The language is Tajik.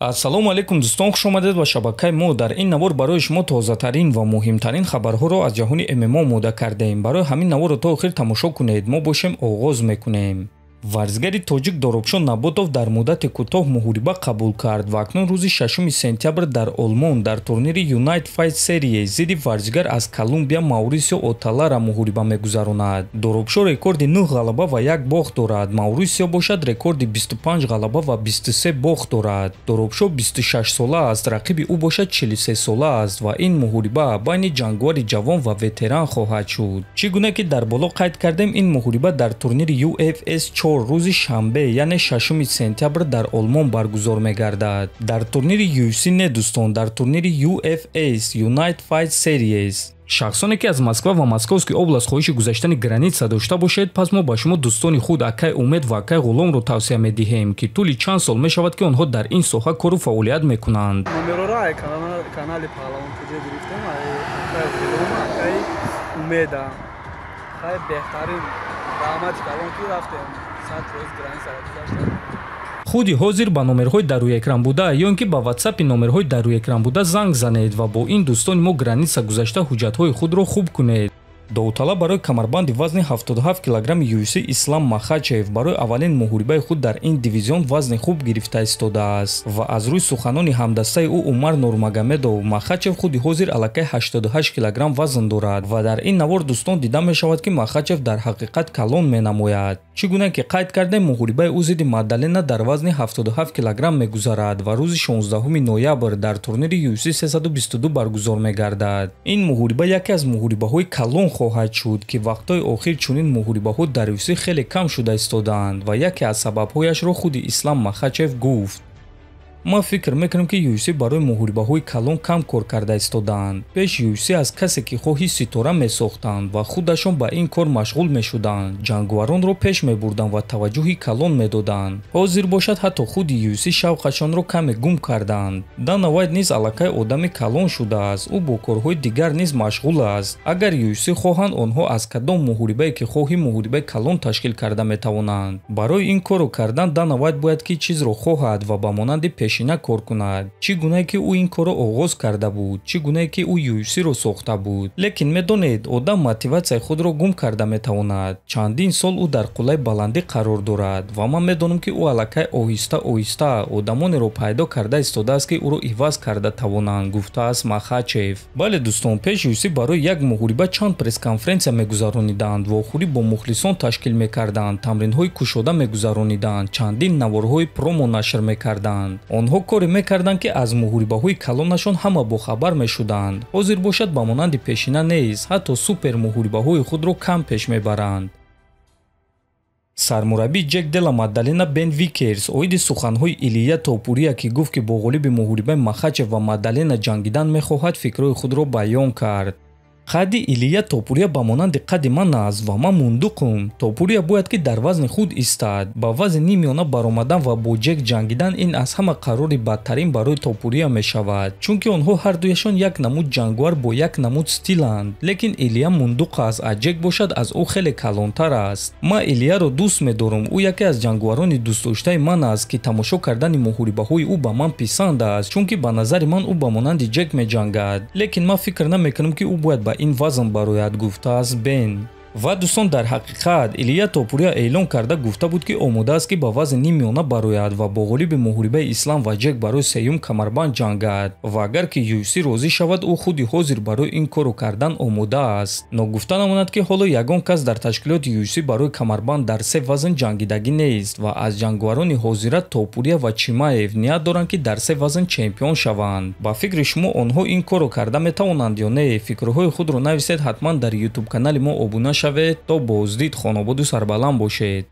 ассалому алайкум дӯстон, хуш омадед ба шабакаи мо. Дар ин навор барои шумо тозатарин ва муҳимтарин хабарҳоро аз ҷаҳони ММО омода кардаем. Барои ҳамин наворро то охир тамошо кунед. Мо бошем оғоз мекунем. Варзигари тоҷик Доробшон Наботов дар муддати кӯтоҳ муҳориба қабул кард ва акнун рӯзи 6 сентябр дар Олмон дар турнири Unite Fight Series зидди варзигар аз Колумбия Маурисио Оталара муҳориба мегузаронад. Доробшон рекорди 9 ғалаба ва 1 бохт дорад. Маурисио бошад рекорди 25 ғалаба ва 23 бохт дорад. Доробшон 26 сола аст, рақиби ӯ бошад 43 сола аст ва ин муҳориба байни ҷангвари ҷавон ва ветеран хоҳад шуд. Чӣ гуна ки дар боло қайд кардем, ин муҳориба дар турнири UFC 4 рӯзи шанбе яъне 6 сентябр дар Олмон баргузор мегардад. Дар турнири UFC не дӯстон, дар турнири UFAs Unite Fight Series. шахсоне ки аз Москва ва Московский област хоҳиши гузаштани граница дошта бошед, пас мо ба шумо дӯстони худ Акай Умед ва Акай Ғуломро тавсия медиҳем ки тӯли чанд сол мешавад ки онҳо дар ин соҳа кору фаъолият мекунанд. канали Паҳлавон куҷа гирифтем, Акай Ғулом, Акай Умеда. хай беҳтарин даъмати калон ки рафтем. худи ҳозир ба номерҳои дар рӯи экран буда ё ин ки ба ватсапи номерҳои дар рӯи экран буда занг занед ва бо ин дӯстони мо граница гузашта ҳуҷҷатҳои худро хуб кунед. Доуталаб барои камарбанди вазни 77 килограмми UFC Ислам Махачев барои аввалин муҳорибаи худ дар ин дивизион вазни хуб гирифта истодааст ва аз рӯи суханони ҳамдастаи ӯ Умар Нурмагомедов, Махачев худи ҳозир аллакай 88 килограмм вазн дорад ва дар ин навор дӯстон дида мешавад ки Махачев дар ҳақиқат калон менамояд. Чӣ гуна ки қайд кардем, муҳорибаи ӯ зидди Мадалена дар вазни 77 килограмм мегузарад ва рӯзи 16 ноябр дар турнири UFC 322 баргузор мегардад. Ин муҳориба яке аз муҳорибаҳои калон хоҳад шуд ки вақтҳои охир чунин муҳорибаҳо дар UFC хеле кам шуда истодаанд ва яке аз сабабҳояшро худи Ислам Махачев гуфт. ма фикр мекунам ки UFC барои муҳорибаҳои калон кам кор карда истодаанд. Пеш UFC аз касе ки хоҳи ситора месохтанд ва худашон ба ин кор машғул мешуданд, ҷангваронро пеш мебурданд ва таваҷҷӯҳи калон медоданд. ҳозир бошад ҳатто худи UFC шавқашонро каме гум карданд. Дана Вайт низ аллакай одами калон шудааст, ӯ бо корҳои дигар низ машғул аст. Агар UFC хоҳанд, онҳо аз кадом муҳорибае ки хоҳи муҳорибаи калон ташкил карда метавонанд. Барои ин корро кардан Дана Вайт бояд ки чизро хоҳад ва ба монанди пешина кор кунад. Чӣ гунае ки ӯ ин корро оғоз карда буд, чӣ гунае ки ӯ UFC-ро сохта буд. Лекин медонед, одам мотиватсияи худро гум карда метавонад. Чандин сол ӯ дар қуллаи баландӣ қарор дорад ва ман медонам ки ӯ аллакай оҳиста оҳиста одамонеро пайдо карда истодааст ки ӯро иваз карда тавонанд, гуфтааст Махачев. Бале дӯстон, пеш UFC барои як муҳориба чанд пресс-конференсия мегузарониданд ва охирӣ бо мухлисон ташкил мекарданд, тамринҳои кушода мегузарониданд, чандин наворҳои промо нашр мекарданд. Онҳо коре мекарданд ки аз муҳорибаҳои калонашон ҳама бохабар мешуданд. ҳозир бошад ба монанди пешина нест, ҳатто супер муҳорибаҳои худро кам пеш мебаранд. сармураббии Ҷек Дела Мадалена Бен Викерс оиди суханҳои Илия Топурия ки гуфт ки бо ғолиби муҳорибаи Махачев ва Мадалена ҷангидан мехоҳад, фикрҳои худро баён кард. қадди Илия Топурия ба монанди қадди ман аст ва ман мундуқум. Топурия бояд ки дар вазни худ истад. Ба вазни нимёна баромадан ва бо Ҷек ҷангидан ин аз ҳама қарори бадтарин барои Топурия мешавад, чунки онҳо ҳардуяшон як намуд ҷангвар бо як намуд стиланд. Лекин Илия мундуқ аст, а Ҷек бошад аз ӯ хеле калонтар аст. Ма Илияро дӯст медорам, ӯ яке аз ҷангварони дӯстдоштаи ман аст ки тамошо кардани муҳорибаҳои ӯ ба ман писанд аст, чунки ба назари ман ӯ ба монанди Ҷек меҷангад. Лекин ман фикр намекунам ки ӯ бояд ба ин вазн барояд, гуфтааст Бен. ва дӯстон, дар ҳақиқат Илия Топурия эълон карда гуфта буд ки омода аст ки ба вазни нимёна барояд ва бо ғолиби муҳорибаи Ислам ва Ҷек барои сеюм камарбанд ҷангад ва агар ки UFC розӣ шавад, ӯ худи ҳозир барои ин корро кардан омода аст. Но гуфта намонад ки ҳоло ягон кас дар ташкилоти UFC барои камарбанд дар се вазн ҷангидагӣ нест ва аз ҷангварони ҳозира Топурия ва Чимаев ният доранд ки дар се вазн чемпион шаванд. Ба фикри шумо онҳо ин корро карда метавонанд ё не? Фикрҳои худро нависед, ҳатман дар YouTube канали мо обуна шавед. То боздид, хонободу сарбаланд бошед.